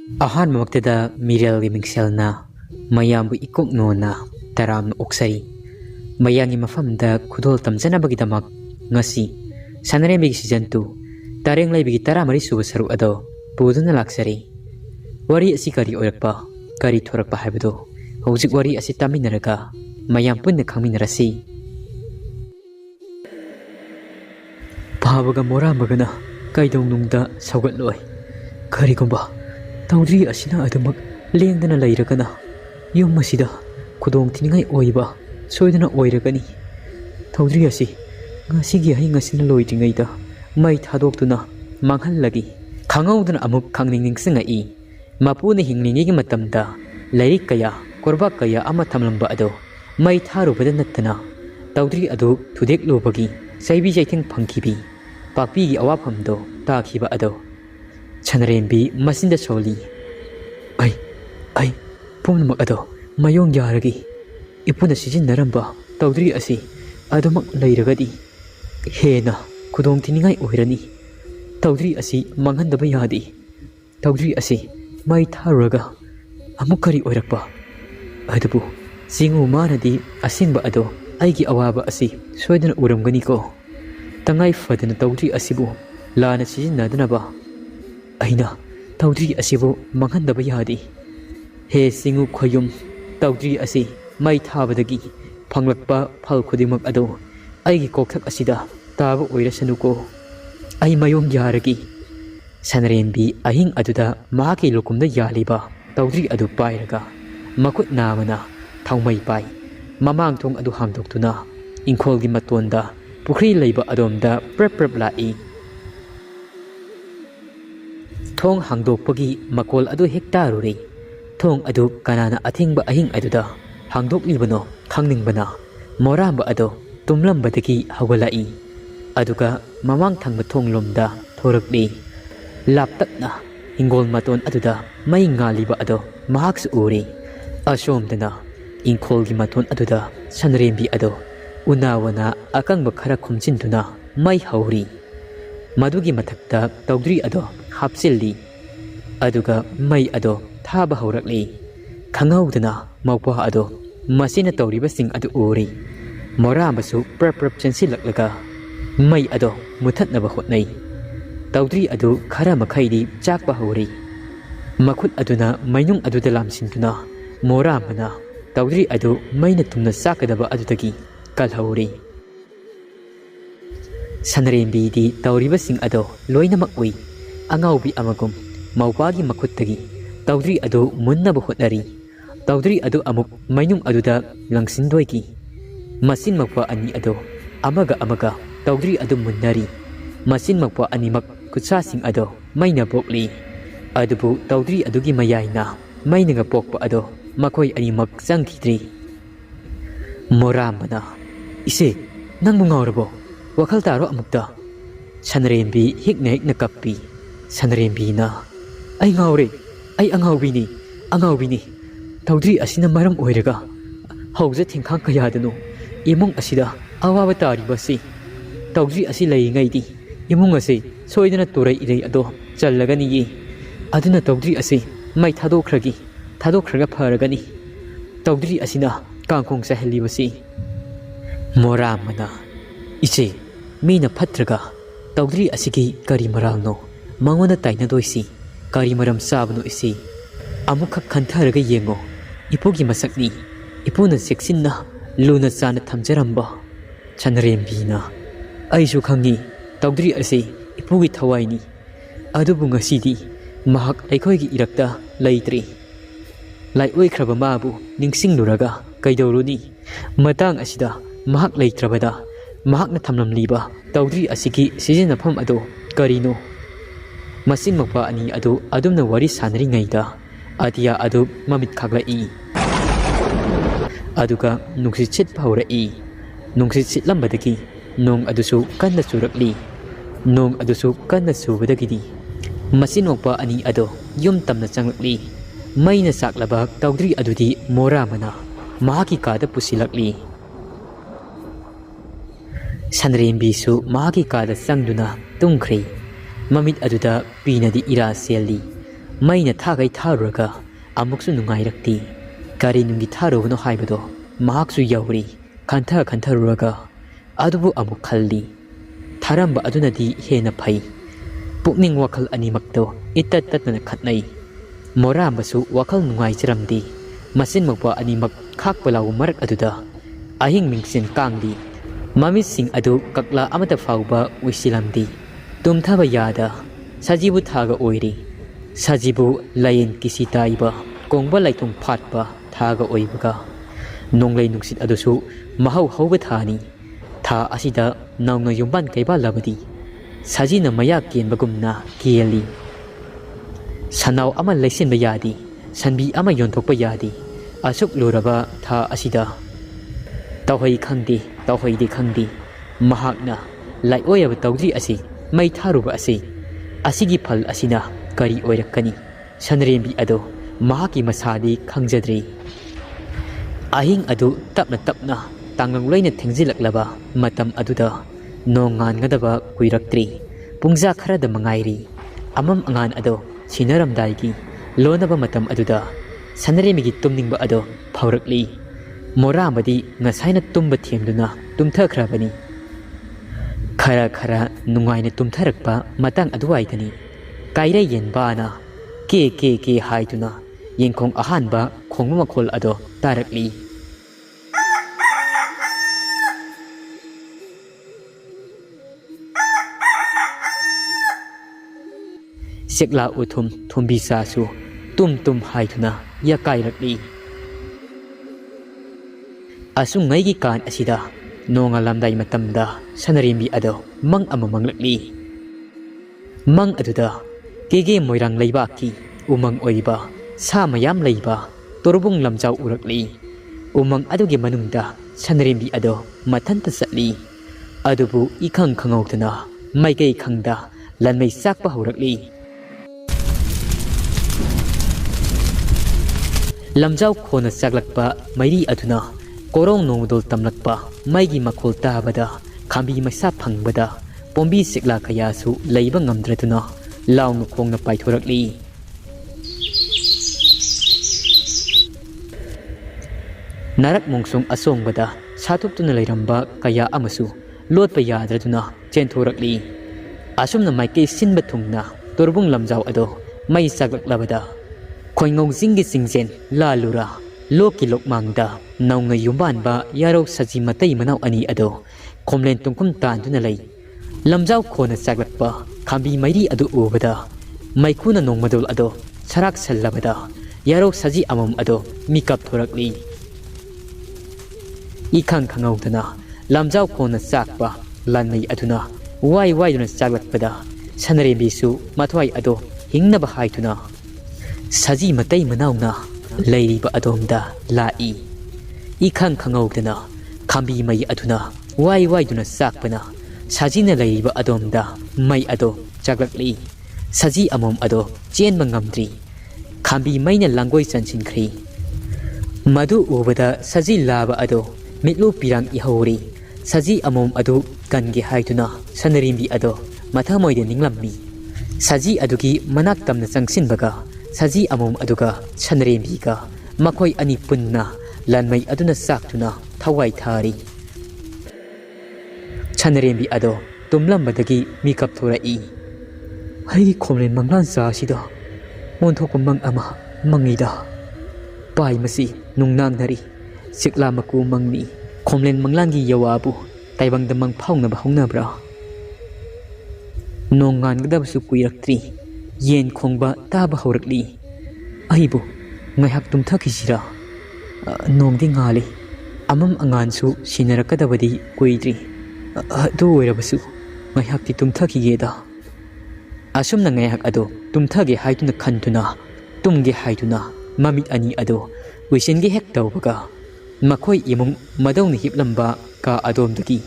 ꯑꯍꯥꯟꯕꯃꯛꯇꯗ Meerel Gi Mingselna mayambu ikoknona taramna oksari mayanggi mafamda khudol tamjanabagidamak ngasi Sanarembi season 2 Tarengleibi taramari suba saru ado puduna laksari wari asi kari oirakpa kari thorakpa haibado hojik wari asi taminaraga mayam punna khangminarasi Pabaga morambagana kaidongnungda saugatloi karigumba Toudri asina adumak lengdana lairagana yum masida khudong thiningai oiba soidana oiragani Toudri asi ngasigi hai ngasina loidringaida mai thadoktuna manghallagi khangawdana amuk khangningsingai mapuna hinglingigi matamda lairik kaya korba kaya ama thamlamba ado mai tharubada nattana Toudri adu thudek lobagi saibi jaithing phangkibi pakpigi awaphamdo takhiba ado Sanarembi masinda soli ai pumnamak ado mayong yaragi ipuna sijinaramba Toudri asi adumak lairagadi hena khudong thiningai oirani Toudri asi manghandaba yadi Toudri asi mai tharuraga amuk kari oirakpa adubu singu manadi asingba ado aigi awaba asi soidana uramgani ko tangai fadana Toudri asibu lana sijinnadanaba aina Toudri asibu manghandaba yadi he singu khoyum Toudri asi mai thabadagi phanglakpa phal khudimak ado aigi kokthak asida taba oirasanuko ai mayong yaragi Sanarembi ahing aduda mahaki lukumda yaliba Toudri adu pairaga makut namana thongmai pai mamang thong adu hamdoktuna ingkholgi matonda pukhri leiba adomda prep lai thong hangdokpagi makol adu hektaruri thong adu kanana athingba ahing aduda hangdoklibano khangningbana moramba ado tumlambadagi hawalai aduga mamang thangba thonglomda thorakli laptakna ingol maton aduda mai ngaliba ado mahaks uri asomdana ingkholgi maton aduda Sanarembi ado unawana akangba khara khumchintuna mai hauri madugi mathakta Toudri ado hapsilli aduga mai ado thaba haurakli khangawdana mawpa ado masina tawriba sing adu uri morambasu prap chensilaklaga mai ado muthatnaba hotnai Toudri adu khara makhaidi chakpa hauri makhut aduna mainung aduda lamsintuna morambana Toudri adu maina tumna sakadaba adutagi kalhauri Sanarembi di tawriba sing ado loinamak ui angawbi amagum mawpagi makhuttagi Toudri adu munnaba hotnari Toudri adu amuk mainung aduda langsindoigi masin makwa ani ado amaga Toudri adu munnari masin makwa animak kutsasing ado maina pokli adubu Toudri adugi mayaina mainaga pokpa ado makoi animak sangkhidri morambana ise nangbu ngawrabo wakhal taro amukta Sanarembi hikna kappi Sanarembi na ai ngawre ai angawbini Toudri asina maram oiraga hauja thingkhang kayadano imung asida awaba taribasi Toudri asi laingaidi imung ase soidana torai irei ado challagani yi aduna Toudri ase mai thadokraga pharagani Toudri asina kangkhong sahelibasi moramana iche mina phatraga Toudri asigi kari maralno mangona taina doisi kari maram sabno isi amukha khantaraga yengo ipugi masakni ipuna seksinna luna chana thamjaramba Sanarembina aisu khangi Toudri ase ipugi thawaini adubu ngasidi mahak aikhoigi irakta laitri lai oikraba mabu ningsingluraga kaidoruni matang asida mahak laitrabada mahakna thamlamliba Toudri asigi sizinafam ado karino masin makpa ani adu Adomna wari sanari ngaida adia adu mamit khaglai aduga nungsi chit phaurai nungsi chitlambadagi nong adusu kanna churakli nong adusu kanna subadagidi masin makpa ani ado yum tamna changlakli maina saklaba Toudri adudi moramana mahaki kada pusilakli Sanarembi su mahaki kada sangduna tungkhri mamit aduda pinadi ira selli ꯃꯩꯅ ꯊꯥꯒꯩ ꯊꯥꯔꯨꯔꯒ ꯑꯃꯨꯛꯁꯨ ꯅꯨꯡꯉꯥꯏꯔꯛꯇꯦ ꯀꯔꯤ ꯅꯨꯡꯒꯤ ꯊꯥꯔꯨꯕꯅꯣ ꯍꯥꯏꯕꯗꯣ ꯃꯍꯥꯛꯁꯨ ꯌꯧꯔꯤ ꯈꯟꯊꯔꯨꯔꯒ ꯑꯗꯨꯕꯨ ꯑꯃꯨꯛ ꯈꯜꯂꯤ ꯊꯥꯔꯝꯕ ꯑꯗꯨꯅꯗꯤ ꯍꯦꯟꯅ ꯐꯩ ꯄꯨꯛꯅꯤꯡ ꯋꯥꯈꯜ ꯑꯅꯤꯃꯛꯇꯣ ꯏꯇꯠ ꯇꯠꯇꯅ ꯈꯠꯅꯩ ꯃꯣꯔꯥꯝꯕꯁꯨ ꯋꯥꯈꯜ ꯅꯨꯡꯉꯥꯏꯖꯔꯝꯗꯦ ꯃꯆꯤꯟ ꯃꯧꯄꯥ ꯑꯅꯤꯃꯛ ꯈꯥꯛꯄ ꯂꯥꯎꯕ ꯃꯔꯛ ꯑꯗꯨꯗ ꯑꯍꯤꯡ ꯃꯤꯡꯁꯦꯟ ꯀꯥꯡꯂꯤ ꯃꯃꯤꯠꯁꯤꯡ ꯑꯗꯨ ꯀꯛꯂꯥ ꯑꯃꯠꯇ ꯐꯥꯎꯕ ꯎꯏꯁꯤꯜꯂꯝꯗꯦ ꯇꯨꯝꯊꯕ ꯌꯥꯗ ꯁꯖꯤꯕꯨ ꯊꯥꯒ ꯑꯣꯏꯔꯤ ꯁꯖꯤꯕꯨ ꯂꯥꯌꯦꯟ ꯀꯤꯁꯤ ꯇꯥꯏꯕ ꯀꯣꯡꯕ ꯂꯩꯇꯨꯡ ꯐꯥꯠꯄ ꯊꯥꯒ ꯑꯣꯏꯕꯒ ꯅꯣꯡꯂꯩ ꯅꯨꯡꯁꯤꯠ ꯑꯗꯨꯁꯨ ꯃꯍꯧ ꯍꯧꯕ ꯊꯥꯅꯤ ꯊꯥ ꯑꯁꯤꯗ ꯅꯧꯅ ꯌꯨꯝꯕꯥꯟ ꯀꯩꯕꯥꯜꯂꯕꯗꯤ ꯁꯖꯤꯅ ꯃꯌꯥ ꯀꯦꯟꯕꯒꯨꯝꯅ ꯀꯦꯜꯂꯤ ꯁꯟꯅꯥꯎ ꯑꯃ ꯂꯩꯁꯤꯟꯕ ꯌꯥꯗꯦ ꯁꯟꯕꯤ ꯑꯃ ꯌꯣꯟꯊꯣꯛꯄ ꯌꯥꯗꯦ ꯑꯁꯨꯛ ꯂꯨꯔꯕ ꯊꯥ ꯑꯁꯤꯗ ꯇꯧꯍꯩ ꯈꯪꯗꯦ ꯇꯧꯍꯩꯗꯦ ꯈꯪꯗꯦ ꯃꯍꯥꯛꯅ ꯂꯥꯏꯑꯣꯏꯔꯕ ꯇꯧꯗ꯭ꯔꯤ ꯑꯁꯤ ꯃꯩ ꯊꯥꯔꯨꯕ ꯑꯁꯤꯒꯤ ꯐꯜ ꯑꯁꯤꯅ ꯀꯔꯤ ꯑꯣꯏꯔꯛꯀꯅꯤ ꯁꯟꯔꯦꯝꯕꯤ ꯑꯗꯣ ꯃꯍꯥꯛꯀꯤ ꯃꯁꯥꯗꯤ ꯈꯪꯖꯗ꯭ꯔꯤ ꯑꯍꯤꯡ ꯑꯗꯨ ꯇꯞꯅ ꯇꯞꯅ ꯇꯥꯡꯂꯡꯂꯣꯏꯅ ꯊꯦꯡꯖꯤꯜꯂꯛꯂꯕ ꯃꯇꯝ ꯑꯗꯨꯗ ꯅꯣꯡ ꯉꯥꯟꯒꯗꯕ ꯀꯨꯏꯔꯛꯇ꯭ꯔꯤ ꯄꯨꯡꯖꯥ ꯈꯔꯗ ꯃꯉꯥꯏꯔꯤ ꯑꯃꯝ ꯑꯉꯥꯟ ꯑꯗꯣ ꯁꯤꯟꯅꯔꯝꯗꯥꯏꯒꯤ ꯂꯣꯟꯅꯕ ꯃꯇꯝ ꯑꯗꯨꯗ ꯁꯟꯔꯦꯝꯕꯤꯒꯤ ꯇꯨꯝꯅꯤꯡꯕ ꯑꯗꯣ ꯐꯥꯎꯔꯛꯂꯤ ꯃꯣꯔꯥꯝꯕꯗꯤ ꯉꯁꯥꯏꯅ ꯇꯨꯝꯕ ꯊꯦꯝꯗꯨꯅ ꯇꯨꯝꯊꯈ꯭ꯔꯕꯅꯤ ꯈꯔ ꯅꯨꯡꯉꯥꯏꯅ ꯇꯨꯝꯊꯔꯛꯄ ꯃꯇꯥꯡ ꯑꯗꯨꯋꯥꯏꯗꯅꯤ ꯀꯥꯏꯔꯩ ꯌꯦꯟꯕꯥꯅ ꯀꯦ ꯍꯥꯏꯗꯨꯅ ꯌꯦꯡꯈꯣꯡ ꯑꯍꯥꯟꯕ ꯈꯣꯡꯕ ꯃꯈꯣꯜ ꯑꯗꯣ ꯇꯥꯔꯛꯂꯤ ꯁꯦꯛꯂꯥ ꯎꯊꯨꯝ ꯊꯨꯝꯕꯤꯆꯥꯁꯨ ꯇꯨꯝ ꯍꯥꯏꯗꯨꯅ ꯌꯥꯀꯥꯏꯔꯛꯂꯤ ꯑꯁꯨꯡꯉꯩꯒꯤ ꯀꯥꯟ ꯑꯁꯤꯗ ꯅꯣꯡꯉꯥꯜꯂꯝꯗꯥꯏ ꯃꯇꯝꯗ ꯁꯟꯔꯦꯝꯕꯤ ꯑꯗꯣ ꯃꯪ ꯑꯃ ꯃꯪꯂꯛꯂꯤ ꯃꯪ ꯑꯗꯨꯗ ꯀꯦꯒꯦ ꯃꯣꯏꯔꯥꯡ ꯂꯩꯕꯥꯛꯀꯤ ꯎꯃꯪ ꯑꯣꯏꯕ ꯁꯥ ꯃꯌꯥꯝ ꯂꯩꯕ ꯇꯣꯔꯕꯨꯡ ꯂꯝꯖꯥꯎ ꯎꯔꯛꯂꯤ ꯎꯃꯪ ꯑꯗꯨꯒꯤ ꯃꯅꯨꯡꯗ ꯁꯟꯔꯦꯝꯕꯤ ꯑꯗꯣ ꯃꯊꯟꯇ ꯆꯠꯂꯤ ꯑꯗꯨꯕꯨ ꯏꯈꯪ ꯈꯪꯍꯧꯗꯅ ꯃꯥꯏꯀꯩ ꯈꯪꯗ ꯂꯟꯃꯩ ꯆꯥꯛꯄ ꯍꯧꯔꯛꯂꯤ ꯂꯝꯖꯥꯎ ꯈꯣꯟꯅ ꯆꯥꯛꯂꯛꯄ ꯃꯩꯔꯤ ꯑꯗꯨꯅ ꯀꯣꯔꯣꯡ ꯅꯣꯡꯃꯗꯣꯜ ꯇꯝꯂꯛꯄ ꯃꯩꯒꯤ ꯃꯈꯣꯜ ꯇꯥꯕꯗ ꯈꯥꯝꯕꯤ ꯃꯩꯁꯥ ꯐꯪꯕꯗ ꯄꯣꯝꯕꯤ ꯁꯦꯛꯂꯥ ꯀꯌꯥꯁꯨ ꯂꯩꯕ ꯉꯝꯗ꯭ꯔꯗꯨꯅ ꯂꯥꯎꯅ ꯈꯣꯡꯅ ꯄꯥꯏꯊꯣꯔꯛꯂꯤ ꯅꯥꯔꯛ ꯃꯣꯡꯁꯣꯡ ꯑꯁꯣꯡꯕꯗ ꯁꯥꯇꯨꯞꯇꯨꯅ ꯂꯩꯔꯝꯕ ꯀꯌꯥ ꯑꯃꯁꯨ ꯂꯣꯠꯄ ꯌꯥꯗ꯭ꯔꯗꯨꯅ ꯆꯦꯟꯊꯣꯔꯛꯂꯤ ꯑꯁꯨꯝꯅ ꯃꯥꯏꯀꯩ ꯁꯤꯟꯕ ꯊꯨꯡꯅ ꯇꯣꯔꯕꯨꯡ ꯂꯝꯖꯥꯎ ꯑꯗꯣ ꯃꯩ ꯆꯥꯛꯂꯛꯂꯕꯗ ꯈꯣꯏꯉꯧ ꯆꯤꯡꯒꯤ ꯆꯤꯡꯖꯦꯟ ꯂꯥꯜꯂꯨꯔꯥ ꯂꯣꯛꯀꯤ ꯂꯣꯛꯃꯥꯡꯗ ꯅꯧꯅ ꯌꯨꯝꯕꯥꯟꯕ ꯌꯥꯔꯧ ꯁꯖꯤ ꯃꯇꯩ ꯃꯅꯥꯎ ꯑꯅꯤ ꯑꯗꯣ ꯈꯣꯝꯂꯦꯟ ꯇꯨꯡꯀꯨꯝ ꯇꯥꯟꯗꯨꯅ ꯂꯩ ꯂꯝꯖꯥꯎ ꯈꯣꯟꯅ ꯆꯥꯛꯂꯛꯄ ꯈꯥꯝꯕꯤ ꯃꯩꯔꯤ ꯑꯗꯨ ꯎꯕꯗ ꯃꯩꯈꯨꯅ ꯅꯣꯡꯃꯗꯣꯜ ꯑꯗꯣ ꯁꯔꯥꯛ ꯁꯜꯂꯕꯗ ꯌꯥꯔꯧ ꯁꯖꯤ ꯑꯃꯃꯝ ꯑꯗꯣ ꯃꯤꯀꯞ ꯊꯣꯔꯛꯂꯤ 이칸 강하우드나 람자우 코나 짝바 란메이 아두나 와이두나 짝락바다 사나레비수 마토아이 아도 힝나바 하이두나 사지 마타이 마나우나 레이리바 아돔다 라이 이칸 강하우드나 감비마이 아두나 와이두나 짝바나 사지나 레이리바 아돔다 마이 아도 짝락리 사지 아몸 아도 젠바 ngamdri 감비마이나 랑고이 찬신크리 마두 우바다 사지 라바 아도 mitlu pirang ihori saji amom adu kange haituna sanarimbi ado mathamoy de ninglammi saji adugi manak tamna changsinbaga saji amom aduga sanarimbi ka makoi ani punna lanmai aduna saktuna thawai thari sanarimbi ado tumlambadagi mikap thorai hai khomlen manglan sa sida monthok mang ama mangida pai masi nungnang nari sikla maku mangni khomlen manglangi yawabu taibang damang phaungna bahungna bra nongan gadab su kuiraktri yen khongba taba haurakli aibu ngaihak tumthakisira nongdi ngali amam angan su sinarakadabadi kuidri adu oirabasu ngaihak ti tumthakigeda asumna ngaihak ado tumthage haituna khantuna tumge haituna mamit ani ado wisenge hek tawbaga makhoi imung madawni hiplamba ka adomdagi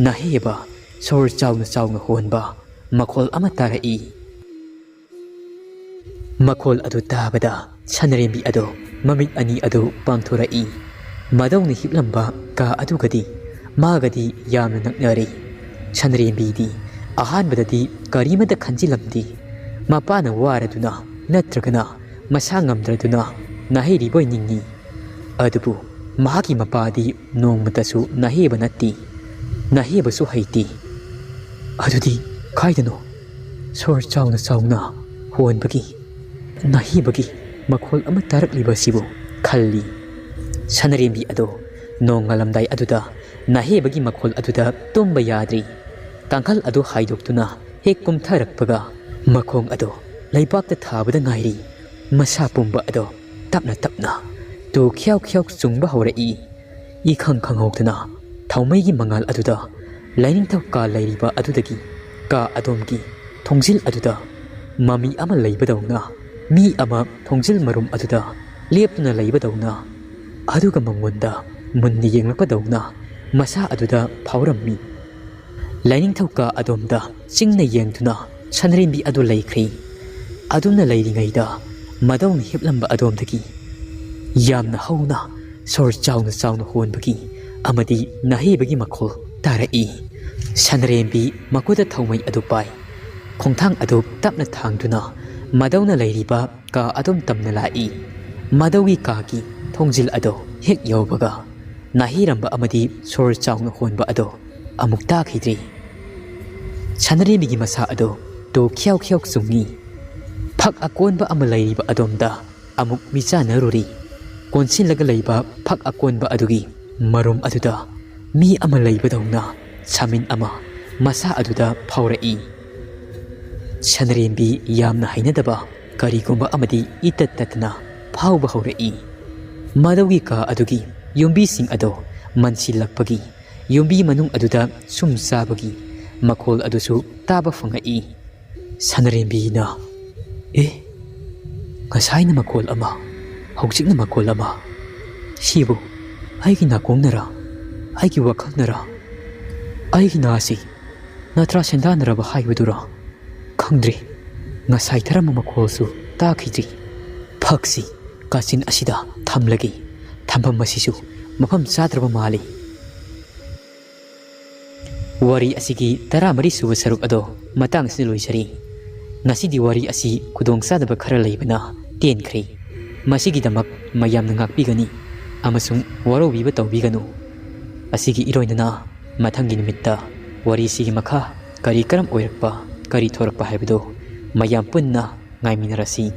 naheba sor chawna honba makhol ama tarai makhol adu tabada sanarembi ado mamit ani ado pangthorai madawni hiplamba ka adugadi magadi yamna naknari sanarembi di ahanbadadi karimada khanjilamdi mapana waraduna ꯅꯠꯇ꯭ꯔꯒꯅ ꯃꯁꯥ ꯉꯝꯗ꯭ꯔꯗꯨꯅ ꯅꯥꯍꯩꯔꯤꯕꯣꯏ ꯅꯤꯡꯉꯤ꯫ ꯑꯗꯨꯕꯨ ꯃꯍꯥꯛꯀꯤ ꯃꯄꯥꯗꯤ ꯅꯣꯡꯃꯇꯁꯨ ꯅꯥꯍꯩꯕ ꯅꯠꯇꯦ, ꯅꯥꯍꯩꯕꯁꯨ ꯍꯩꯇꯦ꯫ ꯑꯗꯨꯗꯤ ꯀꯥꯏꯗꯅꯣ ꯁꯣꯔ ꯆꯥꯎꯅ ꯆꯥꯎꯅ ꯍꯣꯟꯕꯒꯤ, ꯅꯥꯍꯩꯕꯒꯤ ꯃꯈꯣꯜ ꯑꯃ ꯇꯥꯔꯛꯂꯤꯕꯁꯤꯕꯨ ꯈꯜꯂꯤ꯫ ꯁꯅꯔꯦꯝꯕꯤ ꯑꯗꯣ ꯅꯣꯡꯉꯥꯜꯂꯝꯗꯥꯏ ꯑꯗꯨꯗ ꯅꯥꯍꯩꯕꯒꯤ ꯃꯈꯣꯜ ꯑꯗꯨꯗ ꯇꯨꯝꯕ ꯌꯥꯗ꯭ꯔꯤ꯫ ꯀꯥꯡꯈꯜ ꯑꯗꯨ ꯍꯥꯏꯗꯣꯛꯇꯨꯅ ꯍꯦꯛ ꯀꯨꯝꯊꯔꯛꯄꯒ ꯃꯈꯣꯡ ꯑꯗꯣ ꯂꯩꯕꯥꯛꯇ ꯊꯥꯕꯗ ꯉꯥꯏꯔꯤ꯫ ꯃꯁꯥ ꯄꯨꯝꯕ ꯑꯗꯣ ꯇꯞꯅ ꯇꯞꯅ ꯇꯨ ꯈ꯭ꯌꯥꯎ ꯈ꯭ꯌꯥꯎ ꯆꯨꯡꯕ ꯍꯧꯔꯛꯏ꯫ ꯏꯈꯪ ꯈꯪꯍꯧꯗꯅ ꯊꯥꯎꯃꯩꯒꯤ ꯃꯉꯥꯜ ꯑꯗꯨꯗ ꯂꯥꯏꯅꯤꯡꯊꯧ ꯀꯥ ꯂꯩꯔꯤꯕ ꯑꯗꯨꯗꯒꯤ ꯀꯥ ꯑꯗꯣꯝꯒꯤ ꯊꯣꯡꯖꯤꯜ ꯑꯗꯨꯗ ꯃꯃꯤ ꯑꯃ ꯂꯩꯕꯗꯧꯅ, ꯃꯤ ꯑꯃ ꯊꯣꯡꯖꯤꯜ ꯃꯔꯨꯝ ꯑꯗꯨꯗ ꯂꯦꯞꯇꯨꯅ ꯂꯩꯕꯗꯧꯅ, ꯑꯗꯨꯒ ꯃꯉꯣꯟꯗ ꯃꯨꯟꯅ ꯌꯦꯡꯂꯛꯄꯗꯧꯅ ꯃꯁꯥ ꯑꯗꯨꯗ ꯐꯥꯎꯔꯝꯃꯤ꯫ ꯂꯥꯏꯅꯤꯡꯊꯧ ꯀꯥ ꯑꯗꯣꯝꯗ ꯆꯤꯡꯅ ꯌꯦꯡꯗꯨꯅ ꯁꯅꯔꯦꯝꯕꯤ ꯑꯗꯨ ꯂꯩꯈ꯭ꯔꯦ꯫ ꯑꯗꯨꯝꯅ ꯂꯩꯔꯤꯉꯩꯗ ꯃꯗꯧꯅ ꯍꯤꯞꯂꯝꯕ ꯑꯗꯣꯝꯗꯒꯤ ꯌꯥꯝꯅ ꯍꯧꯅ ꯁꯣꯔ ꯆꯥꯎꯅ ꯆꯥꯎꯅ ꯍꯣꯟꯕꯒꯤ ꯑꯃꯗꯤ ꯅꯥꯍꯩꯕꯒꯤ ꯃꯈꯣꯜ ꯇꯥꯔꯛꯏ꯫ ꯁꯅꯔꯦꯝꯕꯤ ꯃꯈꯨꯠꯇ ꯊꯥꯎꯃꯩ ꯑꯗꯨ ꯄꯥꯏ꯫ ꯈꯣꯡꯊꯥꯡ ꯑꯗꯨ ꯇꯞꯅ ꯊꯥꯡꯗꯨꯅ ꯃꯗꯧꯅ ꯂꯩꯔꯤꯕ ꯀꯥ ꯑꯗꯣꯝ ꯇꯝꯅ ꯂꯥꯛꯏ꯫ ꯃꯗꯧꯒꯤ ꯀꯥꯒꯤ ꯊꯣꯡꯖꯤꯜ ꯑꯗꯣ ꯍꯦꯛ ꯌꯧꯕꯒ ꯅꯥꯍꯩꯔꯝꯕ ꯑꯃꯗꯤ ꯁꯣꯔ ꯆꯥꯎꯅ ꯍꯣꯟꯕ ꯑꯗꯣ ꯑꯃꯨꯛ ꯇꯥꯈꯤꯗ꯭ꯔꯦ꯫ ꯁꯅꯔꯦꯝꯕꯤꯒꯤ ꯃꯁꯥ ꯑꯗꯣ ꯇꯨ ꯈ꯭ꯌꯥꯎ ꯈ꯭ꯌꯥꯎ ꯆꯨꯡꯉꯤ꯫ ꯐꯛ ꯑꯀꯣꯟꯕ ꯑꯃ ꯂꯩꯔꯤꯕ ꯑꯗꯣꯝꯗ ꯑꯃꯨꯛ ꯃꯤꯆꯥꯟꯅꯔꯨꯔꯤ꯫ ꯀꯣꯟꯁꯤꯜꯂꯒ ꯂꯩꯕ ꯐꯛ ꯑꯀꯣꯟꯕ ꯑꯗꯨꯒꯤ ꯃꯔꯨꯝ ꯑꯗꯨꯗ ꯃꯤ ꯑꯃ ꯂꯩꯕꯗꯧꯅ ꯁꯥꯃꯤꯟ ꯑꯃ ꯃꯁꯥ ꯑꯗꯨꯗ ꯐꯥꯎꯔꯛꯏ꯫ ꯁꯅꯔꯦꯝꯕꯤ ꯌꯥꯝꯅ ꯍꯩꯅꯗꯕ ꯀꯔꯤꯒꯨꯝꯕ ꯑꯃꯗꯤ ꯏꯇꯠ ꯇꯠꯇꯅ ꯐꯥꯎꯕ ꯍꯧꯔꯛꯏ꯫ ꯃꯗꯧꯒꯤ ꯀꯥ ꯑꯗꯨꯒꯤ ꯌꯨꯝꯕꯤꯁꯤꯡ ꯑꯗꯣ ꯃꯟꯁꯤꯜꯂꯛꯄꯒꯤ, ꯌꯨꯝꯕꯤ ꯃꯅꯨꯡ ꯑꯗꯨꯗ ꯁꯨꯝ ꯆꯥꯕꯒꯤ ꯃꯈꯣꯜ ꯑꯗꯨꯁꯨ ꯇꯥꯕ ꯐꯪꯉꯛꯏ꯫ ꯁꯅꯔꯦꯝꯕꯤꯅ ꯉꯁꯥꯏꯅ ꯃꯈꯣꯜ ꯑꯃ, ꯍꯧꯖꯤꯛꯅ ꯃꯈꯣꯜ ꯑꯃ, ꯁꯤꯕꯨ ꯑꯩꯒꯤ ꯅꯥꯀꯣꯡꯅꯔꯥ, ꯑꯩꯒꯤ ꯋꯥꯈꯜꯅꯔꯥ, ꯑꯩꯒꯤ ꯅꯥꯁꯤ ꯅꯠꯇ꯭ꯔꯥ ꯁꯦꯟꯗꯥꯅꯔꯕ ꯍꯥꯏꯕꯗꯨꯔꯥ ꯈꯪꯗ꯭ꯔꯤ꯫ ꯉꯁꯥꯏ ꯊꯔꯝꯕ ꯃꯈꯣꯜꯁꯨ ꯇꯥꯈꯤꯗ꯭ꯔꯤ꯫ ꯐꯛꯁꯤ ꯀꯥꯆꯤꯟ ꯑꯁꯤꯗ ꯊꯝꯂꯒꯦ, ꯊꯝꯐꯝ ꯑꯁꯤꯁꯨ ꯃꯐꯝ ꯆꯥꯗ꯭ꯔꯕ ꯃꯥꯜꯂꯤ꯫ ꯋꯥꯔꯤ ꯑꯁꯤꯒꯤ 14 ꯁꯨꯕ ꯁꯔꯨꯛ ꯑꯗꯣ ꯃꯇꯥꯡ ꯑꯁꯤꯗ ꯂꯣꯏꯖꯔꯤ꯫ ꯉꯁꯤꯗꯤ ꯋꯥꯔꯤ ꯑꯁꯤ ꯈꯨꯗꯣꯡꯆꯥꯗꯕ ꯈꯔ ꯂꯩꯕꯅ ꯇꯦꯟꯈ꯭ꯔꯦ꯫ ꯃꯁꯤꯒꯤꯗꯃꯛ ꯃꯌꯥꯝꯅ ꯉꯥꯛꯄꯤꯒꯅꯤ ꯑꯃꯁꯨꯡ ꯋꯥꯔꯧꯕꯤꯕ ꯇꯧꯕꯤꯒꯅꯨ꯫ ꯑꯁꯤꯒꯤ ꯏꯔꯣꯏꯅꯅ ꯃꯊꯪꯒꯤ ꯅꯨꯃꯤꯠꯇ ꯋꯥꯔꯤꯁꯤꯒꯤ ꯃꯈꯥ ꯀꯔꯤ ꯀꯔꯝ ꯑꯣꯏꯔꯛꯄ, ꯀꯔꯤ ꯊꯣꯔꯛꯄ ꯍꯥꯏꯕꯗꯨ ꯃꯌꯥꯝ ꯄꯨꯟꯅ ꯉꯥꯏꯃꯤꯟꯅꯔꯁꯤ꯫